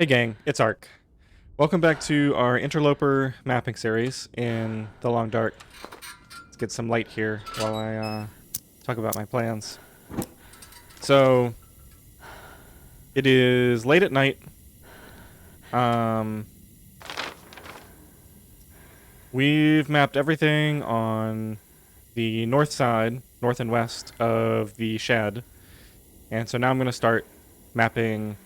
Hey gang, it's Ark. Welcome back to our Interloper mapping series in the Long Dark. Let's get some light here while I talk about my plans. So, it is late at night. Um, we've mapped everything on the north side, north and west of the shed. And so now I'm going to start mapping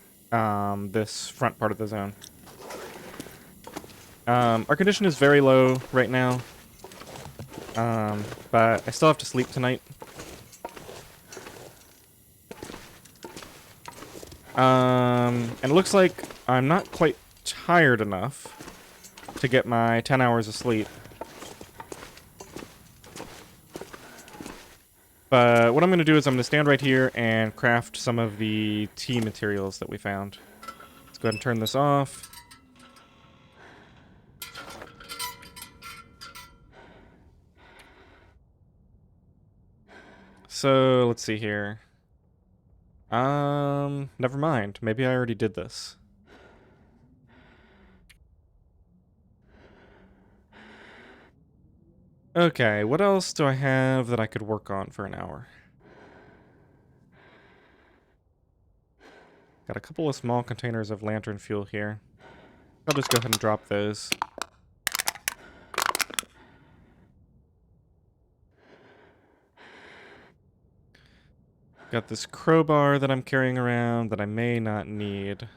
this front part of the zone. Our condition is very low right now. But I still have to sleep tonight. And it looks like I'm not quite tired enough to get my 10 hours of sleep. But what I'm going to do is I'm going to stand right here and craft some of the tea materials that we found. Let's go ahead and turn this off. So, let's see here. Never mind. Maybe I already did this. Okay, what else do I have that I could work on for an hour? Got a couple of small containers of lantern fuel here. I'll just go ahead and drop those. Got this crowbar that I'm carrying around that I may not need.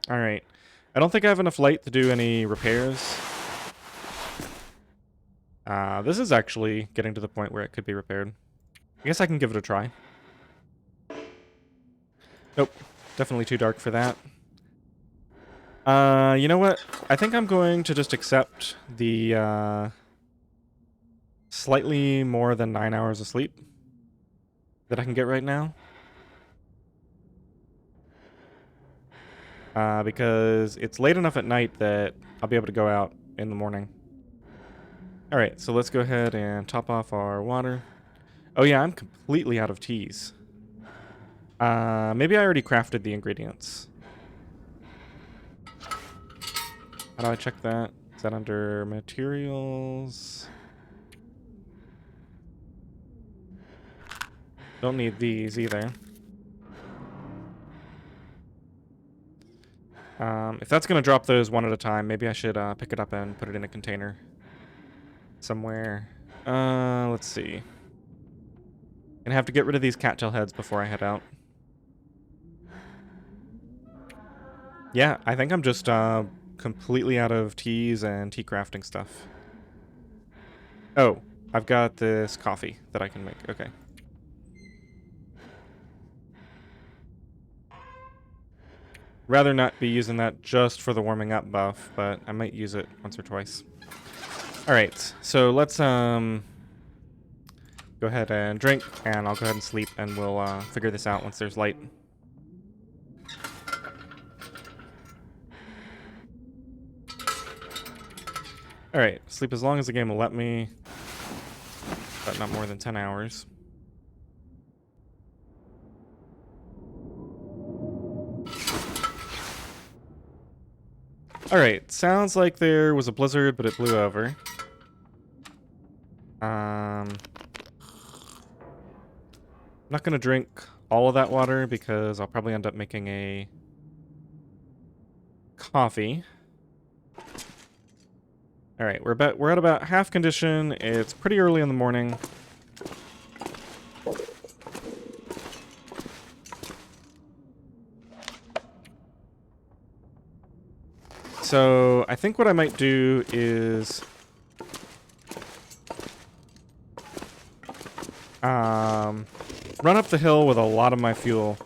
Alright. I don't think I have enough light to do any repairs. This is actually getting to the point where it could be repaired. I guess I can give it a try. Nope. Definitely too dark for that. You know what? I think I'm going to just accept the, slightly more than 9 hours of sleep that I can get right now. Because it's late enough at night that I'll be able to go out in the morning. Alright, so let's go ahead and top off our water. Oh yeah, I'm completely out of teas. Maybe I already crafted the ingredients. How do I check that? Is that under materials? Don't need these either. If that's going to drop those one at a time, maybe I should pick it up and put it in a container somewhere. Let's see. Gonna have to get rid of these cattail heads before I head out. Yeah, I think I'm just completely out of teas and tea crafting stuff. Oh, I've got this coffee that I can make. Okay. Rather not be using that just for the warming up buff, but I might use it once or twice. Alright, so let's go ahead and drink, and I'll go ahead and sleep, and we'll figure this out once there's light. Alright, sleep as long as the game will let me, but not more than 10 hours. Alright, sounds like there was a blizzard, but it blew over. I'm not gonna drink all of that water because I'll probably end up making a coffee. Alright, we're at about half condition. It's pretty early in the morning. So I think what I might do is run up the hill with a lot of my fuel.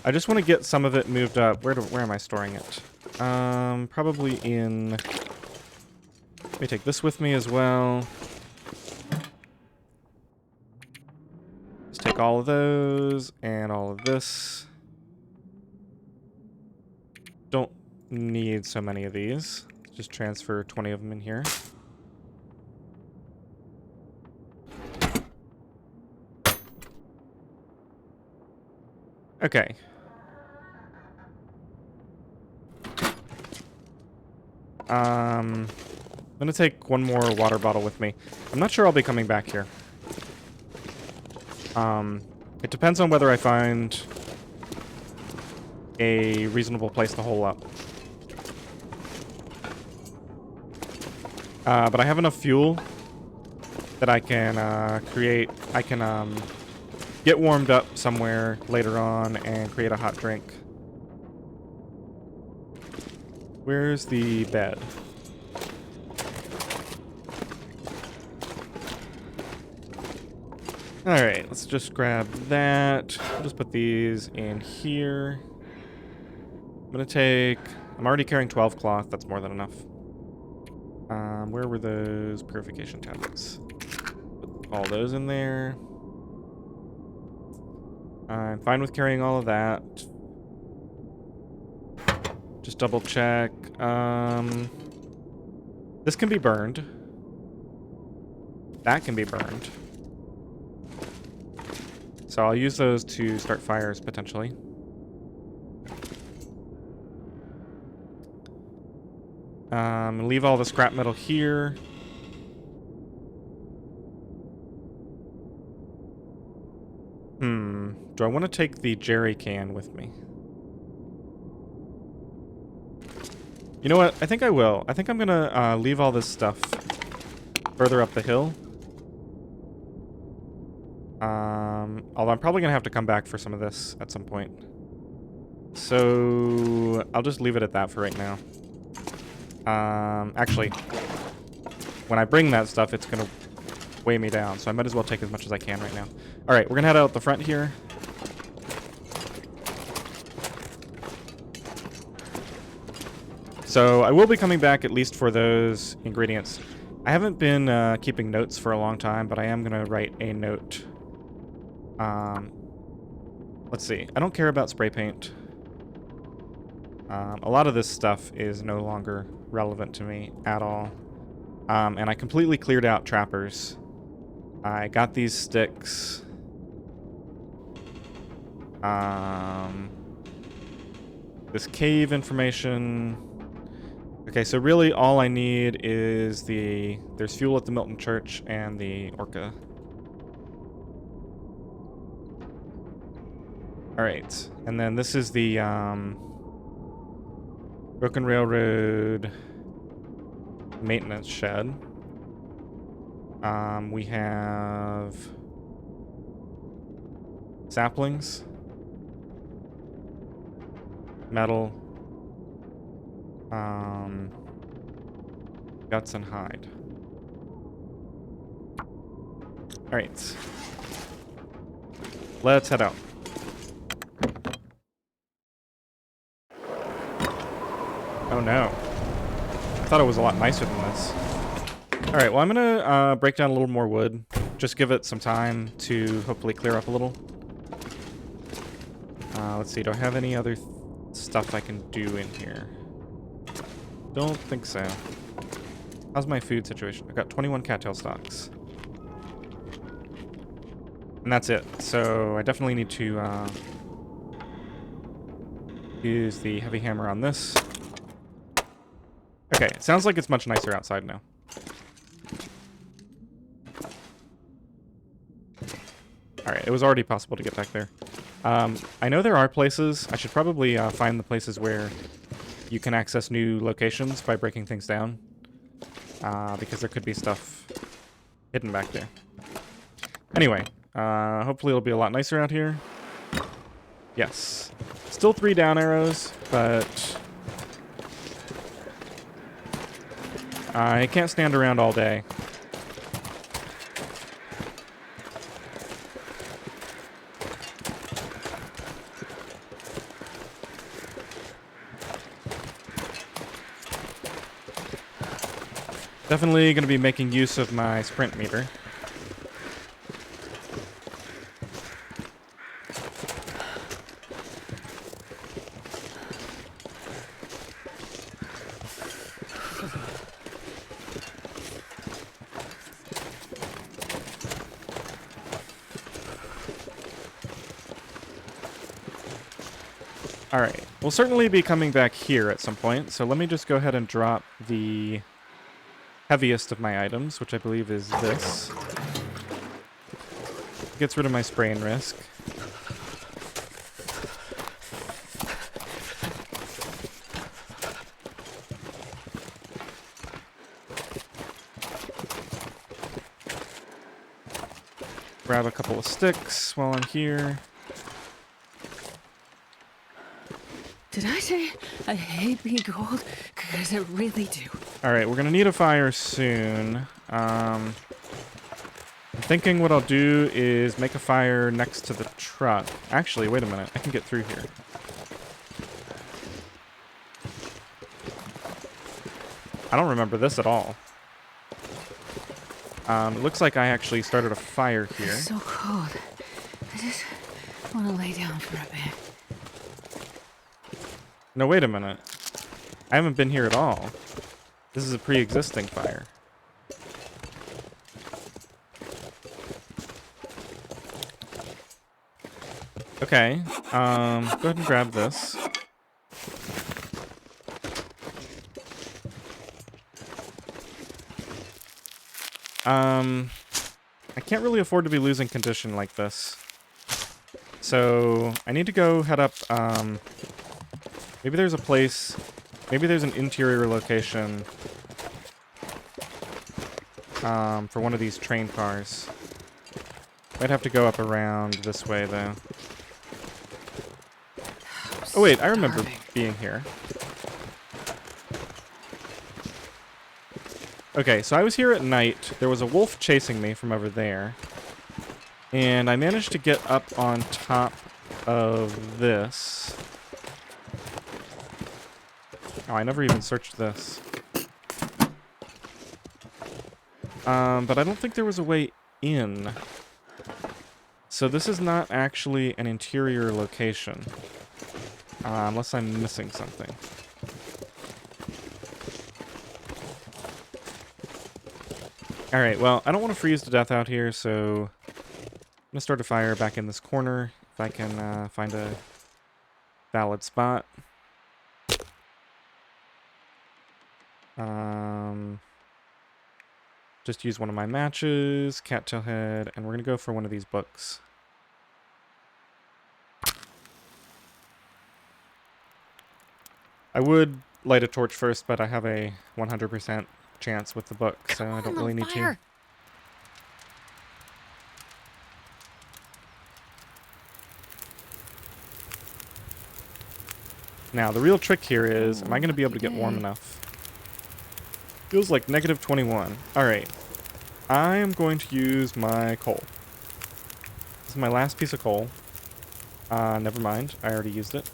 I just want to get some of it moved up. Where am I storing it? Probably in... Let me take this with me as well. Let's take all of those and all of this. Don't need so many of these. Just transfer 20 of them in here. Okay. I'm gonna take one more water bottle with me. I'm not sure I'll be coming back here. It depends on whether I find a reasonable place to hole up. But I have enough fuel that I can get warmed up somewhere later on and create a hot drink. Where's the bed? Alright, let's just grab that. I'll just put these in here. I'm already carrying 12 cloth, that's more than enough. Where were those purification tablets? Put all those in there. I'm fine with carrying all of that. Just double check. This can be burned. That can be burned. So I'll use those to start fires, potentially. Leave all the scrap metal here. Do I want to take the jerry can with me? You know what? I think I will. I think I'm gonna leave all this stuff further up the hill. Although I'm probably gonna have to come back for some of this at some point. So I'll just leave it at that for right now. Actually, when I bring that stuff, it's gonna weigh me down, so I might as well take as much as I can right now. Alright, we're gonna head out the front here. So I will be coming back at least for those ingredients. I haven't been keeping notes for a long time, but I am gonna write a note. Let's see. I don't care about spray paint. A lot of this stuff is no longer relevant to me at all. And I completely cleared out trappers. I got these sticks. This cave information. Okay, so really all I need is there's fuel at the Milton Church and the Orca. Alright, and then this is the Broken Railroad maintenance shed. We have saplings, metal, guts and hide. Alright. Let's head out. Oh no. I thought it was a lot nicer than this. Alright, well I'm gonna break down a little more wood. Just give it some time to hopefully clear up a little. Let's see, do I have any other stuff I can do in here? Don't think so. How's my food situation? I've got 21 cattail stalks. And that's it. So I definitely need to use the heavy hammer on this. Okay, it sounds like it's much nicer outside now. Alright, it was already possible to get back there. I know there are places. I should probably find the places where you can access new locations by breaking things down. Because there could be stuff hidden back there. Anyway, hopefully it'll be a lot nicer out here. Yes. Still 3 down arrows, but I can't stand around all day. Definitely going to be making use of my sprint meter. Alright, we'll certainly be coming back here at some point, so let me just go ahead and drop the heaviest of my items, which I believe is this. Gets rid of my sprain risk. Grab a couple of sticks while I'm here. Did I say I hate being cold? Because I really do. Alright, we're gonna need a fire soon. I'm thinking what I'll do is make a fire next to the truck. Actually, wait a minute. I can get through here. I don't remember this at all. It looks like I actually started a fire here. It's so cold. I just want to lay down for a bit. No, wait a minute. I haven't been here at all. This is a pre-existing fire. Okay, go ahead and grab this. I can't really afford to be losing condition like this. So, I need to go head up, maybe there's a place, maybe there's an interior location, for one of these train cars. Might have to go up around this way, though. Oh wait, I remember being here. Okay, so I was here at night. There was a wolf chasing me from over there. And I managed to get up on top of this. Oh, I never even searched this. But I don't think there was a way in. So this is not actually an interior location. Unless I'm missing something. Alright, well, I don't want to freeze to death out here, so I'm going to start a fire back in this corner, if I can find a valid spot. Just use one of my matches, cattail head, and we're going to go for one of these books. I would light a torch first, but I have a 100% chance with the book, so I don't really need to. Now, the real trick here is, am I going to be able to get warm enough? Feels like negative 21. Alright. I am going to use my coal. This is my last piece of coal. Never mind. I already used it.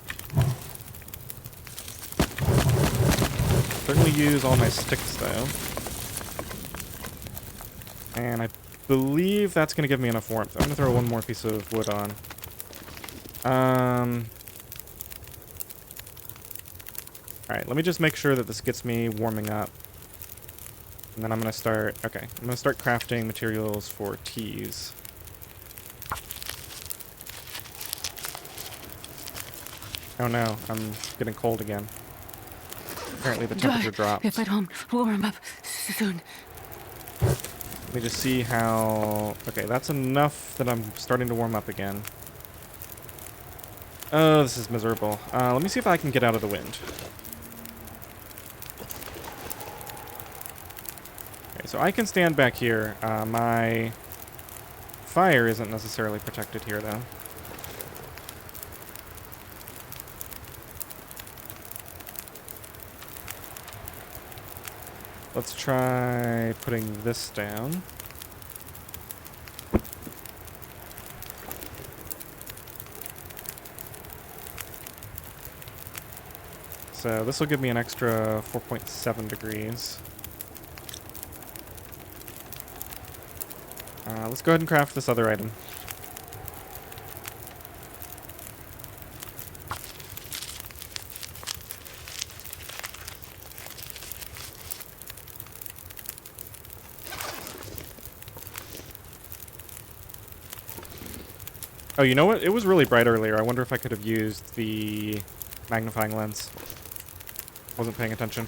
Certainly use all my sticks, though. And I believe that's going to give me enough warmth. I'm going to throw one more piece of wood on. Alright, let me just make sure that this gets me warming up. And then I'm going to start... Okay, I'm going to start crafting materials for teas. Oh no, I'm getting cold again. Apparently the temperature dropped. If I don't warm up soon. Let me just see how... Okay, that's enough that I'm starting to warm up again. Oh, this is miserable. Let me see if I can get out of the wind. Okay, so I can stand back here. My fire isn't necessarily protected here, though. Let's try putting this down. So this will give me an extra 4.7 degrees. Let's go ahead and craft this other item. Oh, you know what? It was really bright earlier. I wonder if I could have used the magnifying lens. Wasn't paying attention.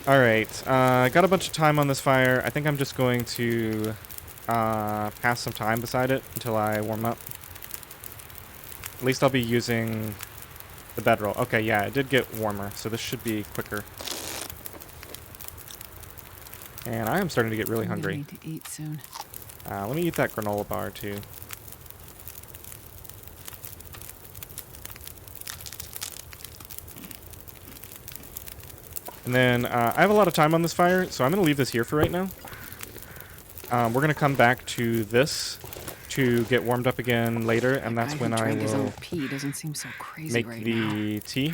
Alright, got a bunch of time on this fire. I think I'm just going to pass some time beside it until I warm up. At least I'll be using the bedroll. Okay, yeah, it did get warmer, so this should be quicker. And I am starting to get really hungry. Need to eat soon. Let me eat that granola bar, too. And then, I have a lot of time on this fire, so I'm going to leave this here for right now. We're going to come back to this to get warmed up again later, and that's when I His own will pee doesn't seem so crazy make right now. the tea.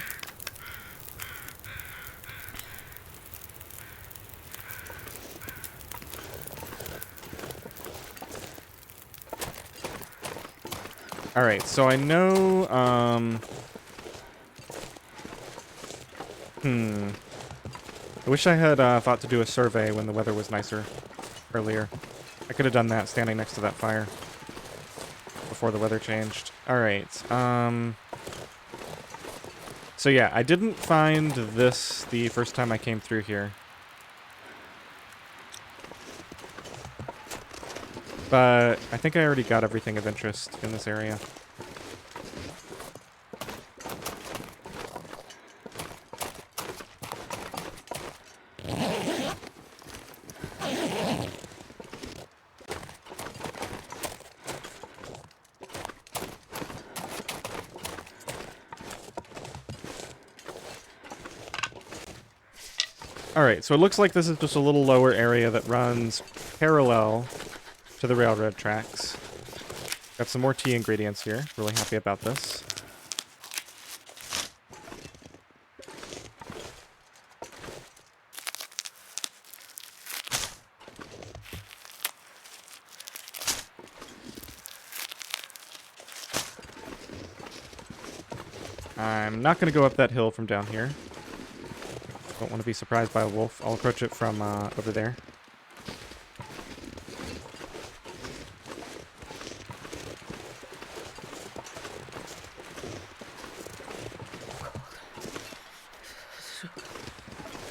Alright, so I know, I wish I had thought to do a survey when the weather was nicer earlier. I could have done that standing next to that fire before the weather changed. Alright, so yeah, I didn't find this the first time I came through here. But I think I already got everything of interest in this area. Alright, so it looks like this is just a little lower area that runs parallel to the railroad tracks. Got some more tea ingredients here. Really happy about this. I'm not going to go up that hill from down here. Don't want to be surprised by a wolf. I'll approach it from over there.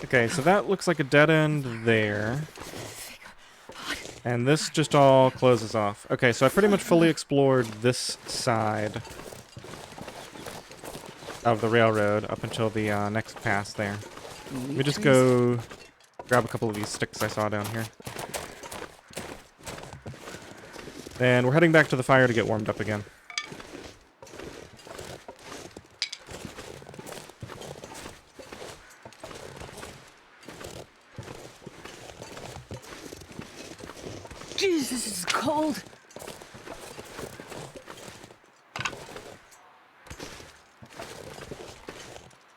Okay, so that looks like a dead end there. And this just all closes off. Okay, so I pretty much fully explored this side of the railroad up until the next pass there. Let me just go grab a couple of these sticks I saw down here. And we're heading back to the fire to get warmed up again. Jeez, this is cold.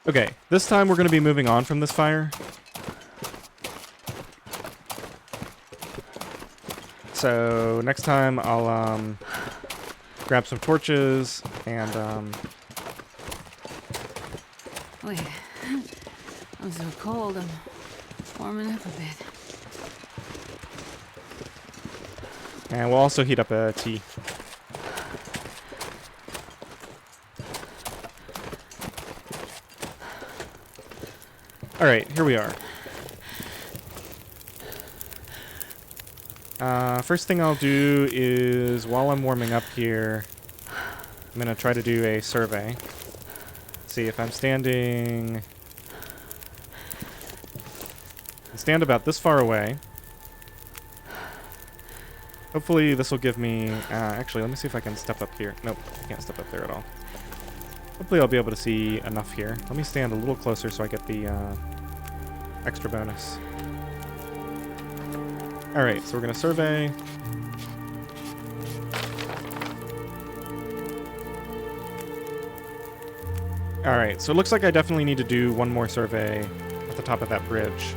Okay, this time we're going to be moving on from this fire. So next time I'll grab some torches and Wait, I'm so cold. I'm warming up a bit. we'll also heat up a tea. Alright, here we are. First thing I'll do is, while I'm warming up here, I'm going to try to do a survey. See if I'm standing... stand about this far away. Hopefully this will give me... actually, let me see if I can step up here. Nope, I can't step up there at all. Hopefully I'll be able to see enough here. Let me stand a little closer so I get the extra bonus. Alright, so we're going to survey. Alright, so it looks like I definitely need to do one more survey at the top of that bridge.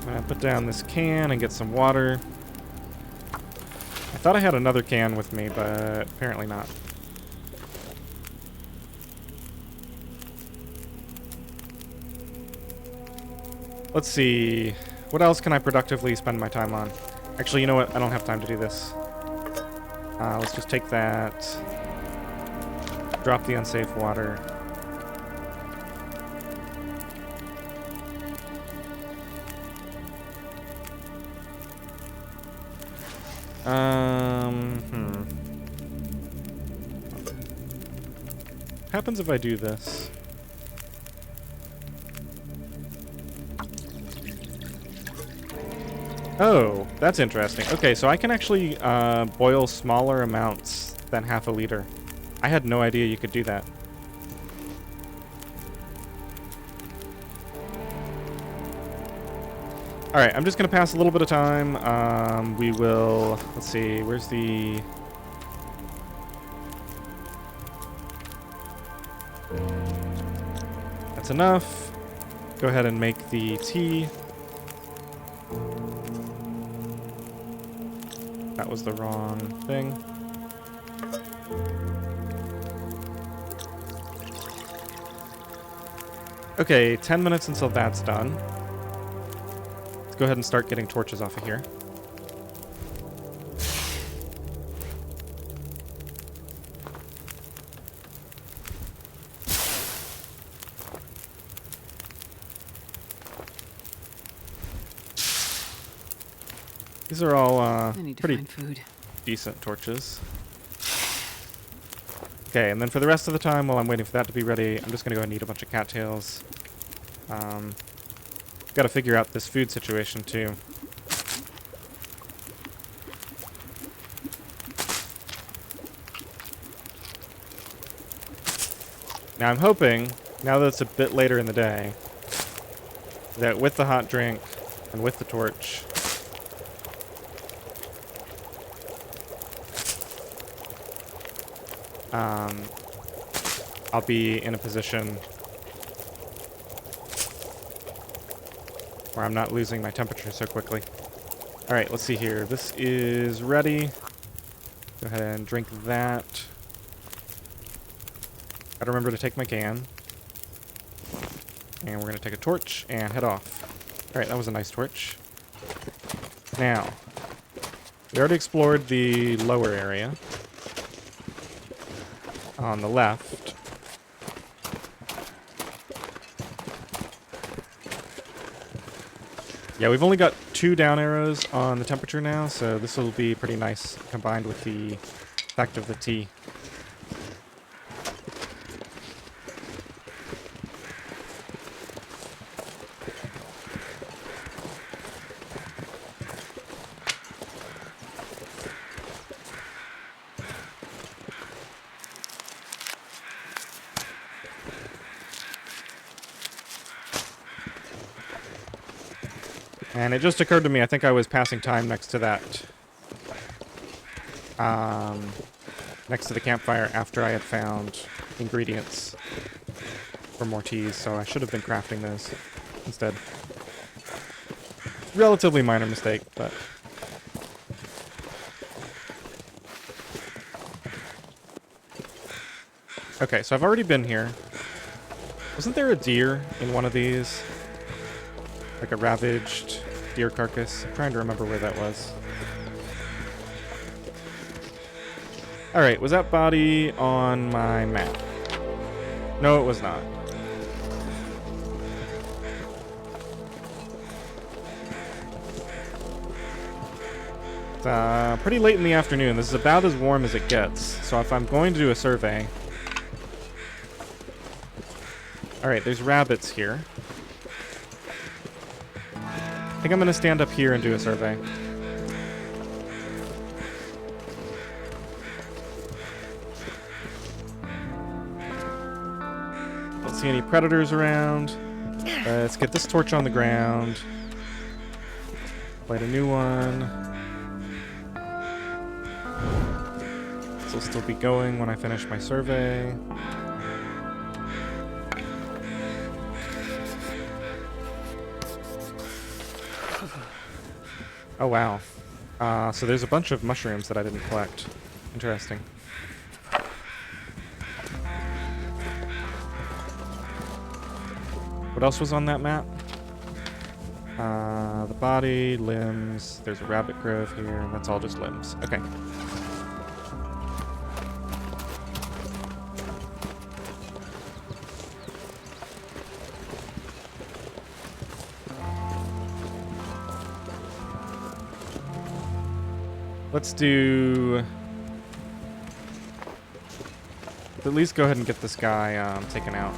I'm going to put down this can and get some water. I thought I had another can with me, but apparently not. Let's see. What else can I productively spend my time on? Actually, you know what? I don't have time to do this. Let's just take that. Drop the unsafe water. Happens if I do this. Oh, that's interesting. Okay, so I can actually boil smaller amounts than half a liter. I had no idea you could do that. Alright, I'm just going to pass a little bit of time. We will... Let's see, where's the... That's enough. Go ahead and make the tea. That was the wrong thing. Okay, 10 minutes until that's done. Let's go ahead and start getting torches off of here. These are all I need to pretty find food. decent torches. Okay, and then for the rest of the time, while I'm waiting for that to be ready, I'm just going to go and eat a bunch of cattails. Got to figure out this food situation, too. Now, I'm hoping, now that it's a bit later in the day, that with the hot drink and with the torch, I'll be in a position where I'm not losing my temperature so quickly. Alright, let's see here. This is ready. Go ahead and drink that. Gotta remember to take my can. And we're gonna take a torch and head off. Alright, that was a nice torch. Now, we already explored the lower area. On the left. Yeah, we've only got 2 down arrows on the temperature now, so this will be pretty nice combined with the effect of the tea. And it just occurred to me, I think I was passing time next to that. Next to the campfire after I had found ingredients for more teas, so I should have been crafting those instead. Relatively minor mistake, but... Okay, so I've already been here. Wasn't there a deer in one of these? Like a ravaged deer carcass. I'm trying to remember where that was. Alright, was that body on my map? No, it was not. It's pretty late in the afternoon. This is about as warm as it gets. So if I'm going to do a survey... Alright, there's rabbits here. I think I'm going to stand up here and do a survey. Don't see any predators around. Let's get this torch on the ground. Light a new one. This will still be going when I finish my survey. Oh, wow. So there's a bunch of mushrooms that I didn't collect. Interesting. What else was on that map? The body, limbs. There's a rabbit grove here, and that's all just limbs. Okay. Let's do... at least go ahead and get this guy taken out.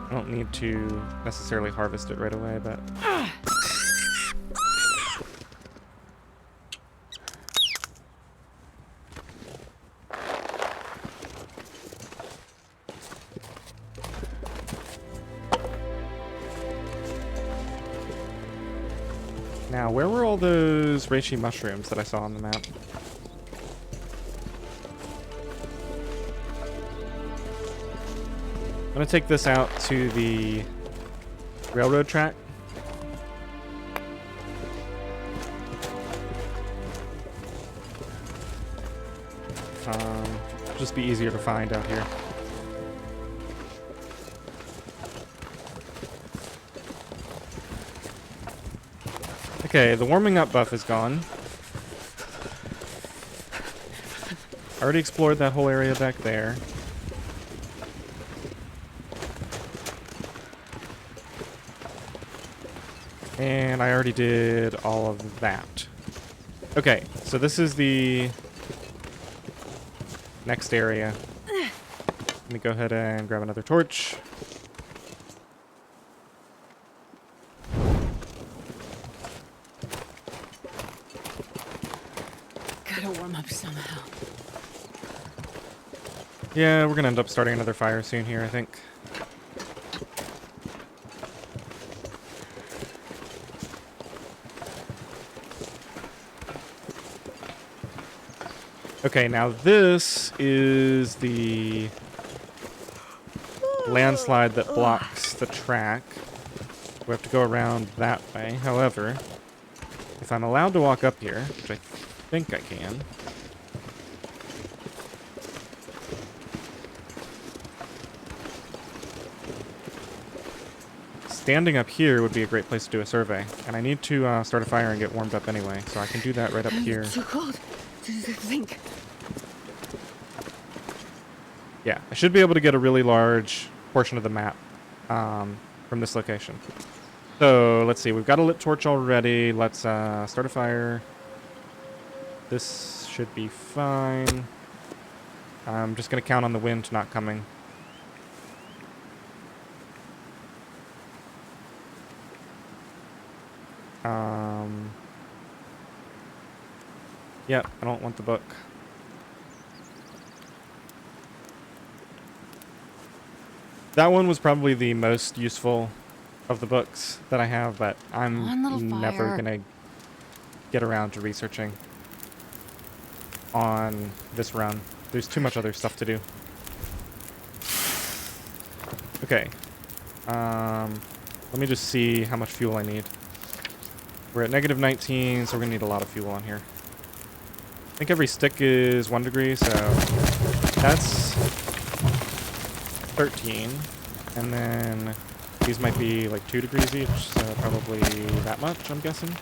I don't need to necessarily harvest it right away, but... Now, where were all those reishi mushrooms that I saw on the map? I'm gonna take this out to the railroad track. Just be easier to find out here. Okay, the warming up buff is gone. I already explored that whole area back there. And I already did all of that. Okay, so this is the next area. Let me go ahead and grab another torch. Gotta warm up somehow. Yeah, we're gonna end up starting another fire soon here, I think. Okay, now this is the landslide that blocks the track. We have to go around that way. However, if I'm allowed to walk up here, which I think I can. Standing up here would be a great place to do a survey. And I need to start a fire and get warmed up anyway, so I can do that right up here. Too cold to think. Yeah, I should be able to get a really large portion of the map from this location. So, let's see. We've got a lit torch already. Let's start a fire. This should be fine. I'm just going to count on the wind not coming. Yep, I don't want the book. That one was probably the most useful of the books that I have, but I'm never gonna get around to researching on this run. There's too much other stuff to do. Okay. Let me just see how much fuel I need. We're at negative 19, so we're gonna need a lot of fuel on here. I think every stick is 1 degree, so that's 13. And then these might be like 2 degrees each, so probably that much, I'm guessing.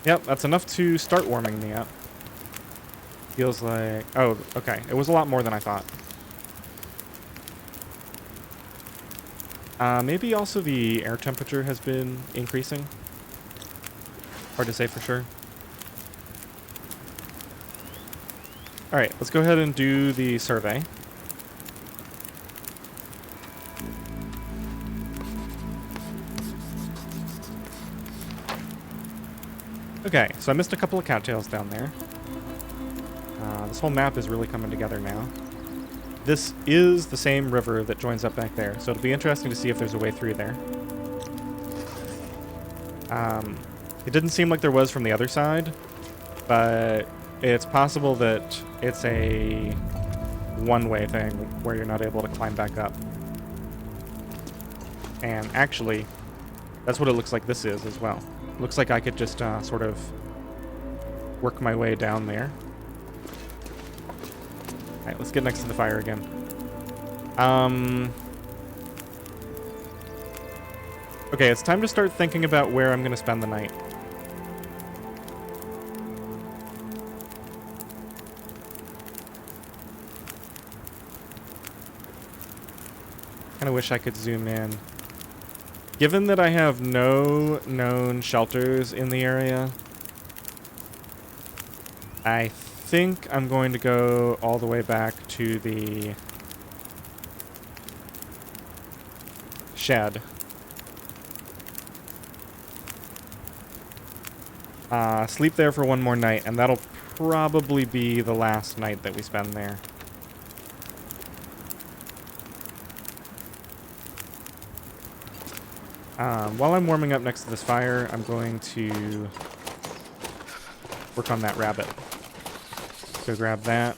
Yep, that's enough to start warming me up. Feels like... oh, okay. It was a lot more than I thought. Maybe also the air temperature has been increasing. Hard to say for sure. Alright, let's go ahead and do the survey. Okay, so I missed a couple of cattails down there. This whole map is really coming together now. This is the same river that joins up back there, so it'll be interesting to see if there's a way through there. It didn't seem like there was from the other side, but it's possible that it's a one-way thing where you're not able to climb back up. And actually, that's what it looks like this is as well. Looks like I could just sort of work my way down there. Alright, let's get next to the fire again. Okay, it's time to start thinking about where I'm going to spend the night. Kind of wish I could zoom in. Given that I have no known shelters in the area, I think I'm going to go all the way back to the shed. Sleep there for one more night, and that'll probably be the last night that we spend there. While I'm warming up next to this fire, I'm going to work on that rabbit. Go grab that.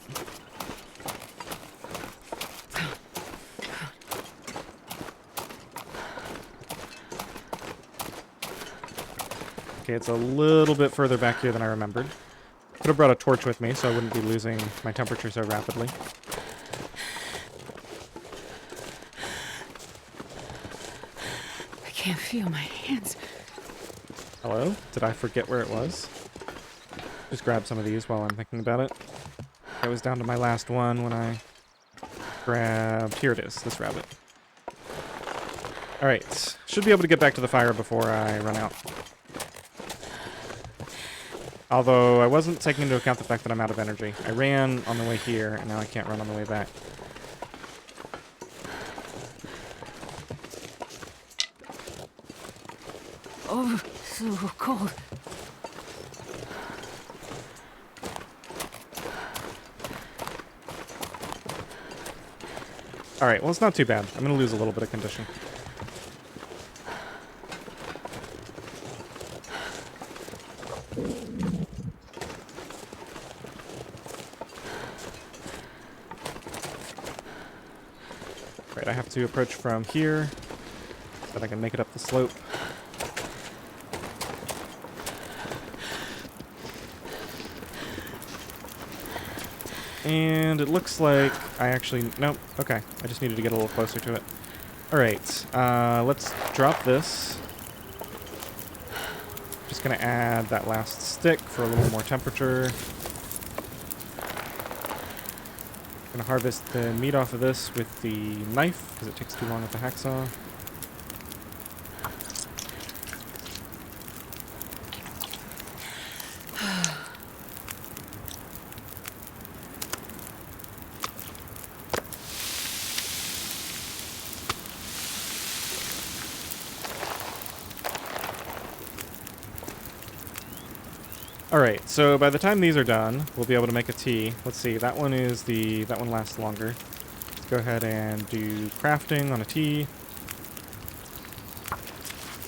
Okay, it's a little bit further back here than I remembered. Could have brought a torch with me so I wouldn't be losing my temperature so rapidly. I can't feel my hands. Hello? Did I forget where it was? Just grab some of these while I'm thinking about it. I was down to my last one when I grabbed... Here it is, this rabbit. Alright, should be able to get back to the fire before I run out. Although I wasn't taking into account the fact that I'm out of energy. I ran on the way here, and now I can't run on the way back. Oh, so cold. Alright, well, it's not too bad. I'm going to lose a little bit of condition. Right, I have to approach from here so that I can make it up the slope. And it looks like I actually... Nope, okay. I just needed to get a little closer to it. Alright, let's drop this. Just gonna add that last stick for a little more temperature. Gonna harvest the meat off of this with the knife, because it takes too long with the hacksaw. Alright, so by the time these are done, we'll be able to make a tea. Let's see, that one lasts longer. Let's go ahead and do crafting on a tea.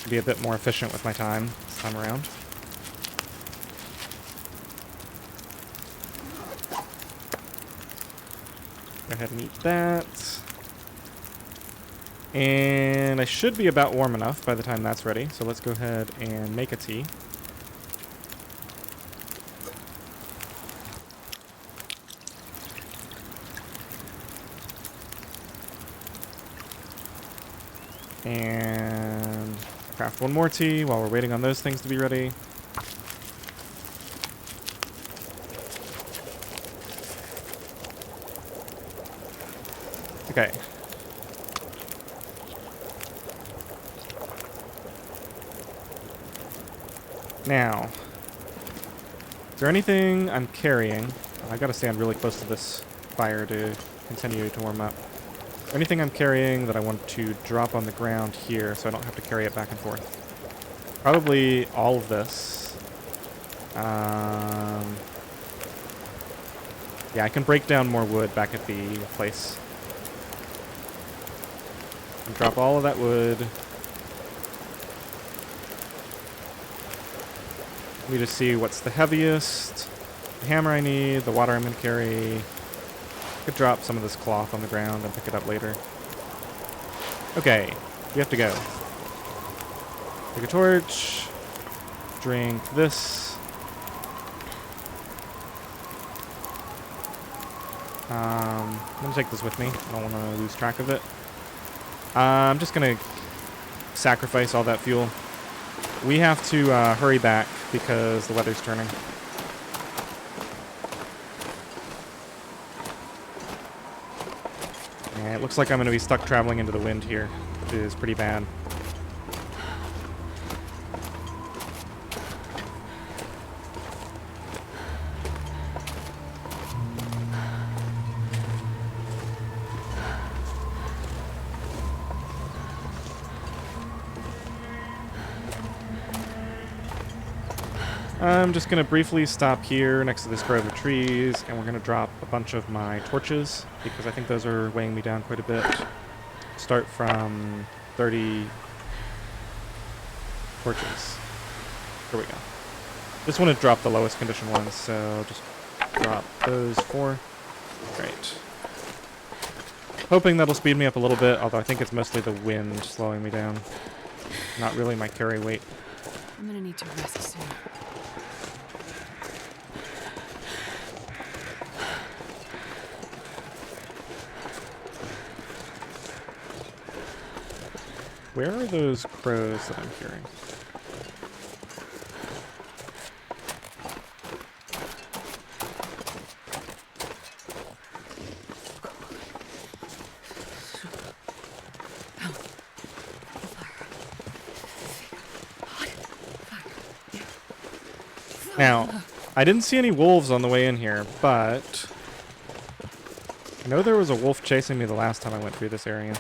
Be a bit more efficient with my time this time around. Go ahead and eat that. And I should be about warm enough by the time that's ready, so let's go ahead and make a tea. And craft one more tea while we're waiting on those things to be ready. Okay. Now, is there anything I'm carrying? I gotta stand really close to this fire to continue to warm up. Anything I'm carrying that I want to drop on the ground here so I don't have to carry it back and forth? Probably all of this. Yeah, I can break down more wood back at the place. And drop all of that wood. Let me just see what's the heaviest. The hammer I need, the water I'm going to carry. I could drop some of this cloth on the ground and pick it up later. Okay, we have to go. Take a torch. Drink this. I'm going to take this with me. I don't want to lose track of it. I'm just going to sacrifice all that fuel. We have to hurry back because the weather's turning. Yeah, it looks like I'm going to be stuck traveling into the wind here, which is pretty bad. I'm just going to briefly stop here next to this grove of trees, and we're going to drop a bunch of my torches, because I think those are weighing me down quite a bit. Start from 30 torches. Here we go. Just want to drop the lowest condition ones, so just drop those 4. Great. Hoping that'll speed me up a little bit, although I think it's mostly the wind slowing me down. Not really my carry weight. I'm gonna need to rest soon. Where are those crows that I'm hearing? Now, I didn't see any wolves on the way in here, but I know there was a wolf chasing me the last time I went through this area.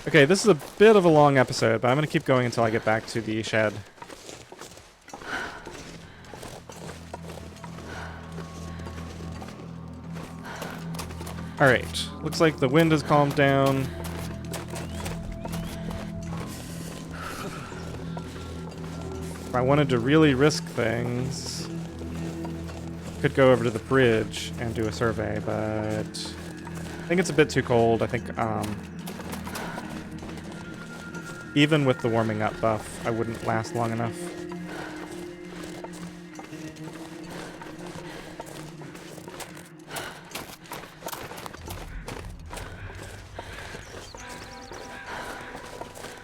Okay, this is a bit of a long episode, but I'm going to keep going until I get back to the shed. Alright, looks like the wind has calmed down. If I wanted to really risk things, could go over to the bridge and do a survey, but I think it's a bit too cold. I think, even with the warming up buff, I wouldn't last long enough.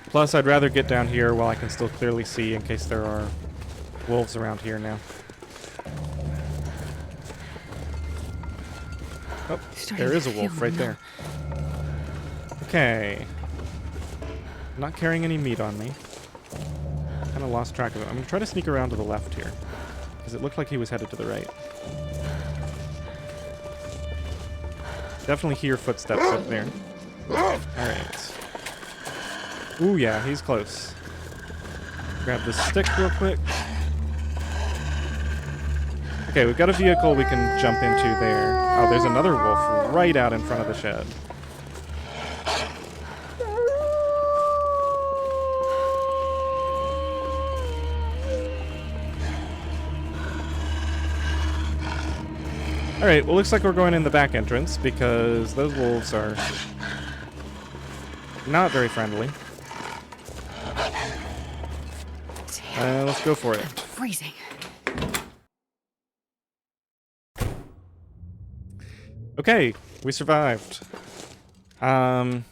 Plus, I'd rather get down here while I can still clearly see in case there are wolves around here now. Oh, there is a wolf right there. Okay. Not carrying any meat on me. Kind of lost track of it. I'm going to try to sneak around to the left here, because it looked like he was headed to the right. Definitely hear footsteps up there. Alright. Ooh, yeah, he's close. Grab the stick real quick. Okay, we've got a vehicle we can jump into there. Oh, there's another wolf right out in front of the shed. Alright, well, looks like we're going in the back entrance because those wolves are not very friendly. Let's go for it. Freezing. Okay, we survived. Map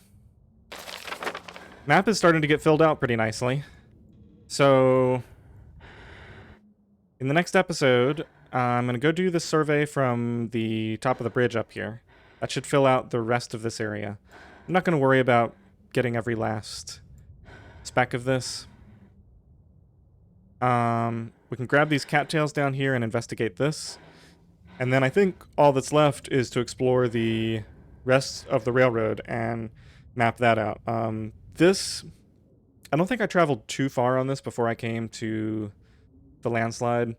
is starting to get filled out pretty nicely. So, in the next episode, I'm going to go do the survey from the top of the bridge up here. That should fill out the rest of this area. I'm not going to worry about getting every last speck of this. We can grab these cattails down here and investigate this. And then I think all that's left is to explore the rest of the railroad and map that out. I don't think I traveled too far on this before I came to the landslide.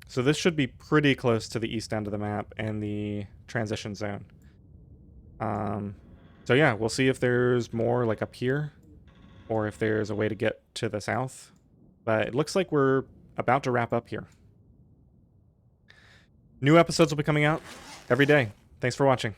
So this should be pretty close to the east end of the map and the transition zone. So yeah, we'll see if there's more like up here or if there's a way to get to the south. But it looks like we're about to wrap up here. New episodes will be coming out every day. Thanks for watching.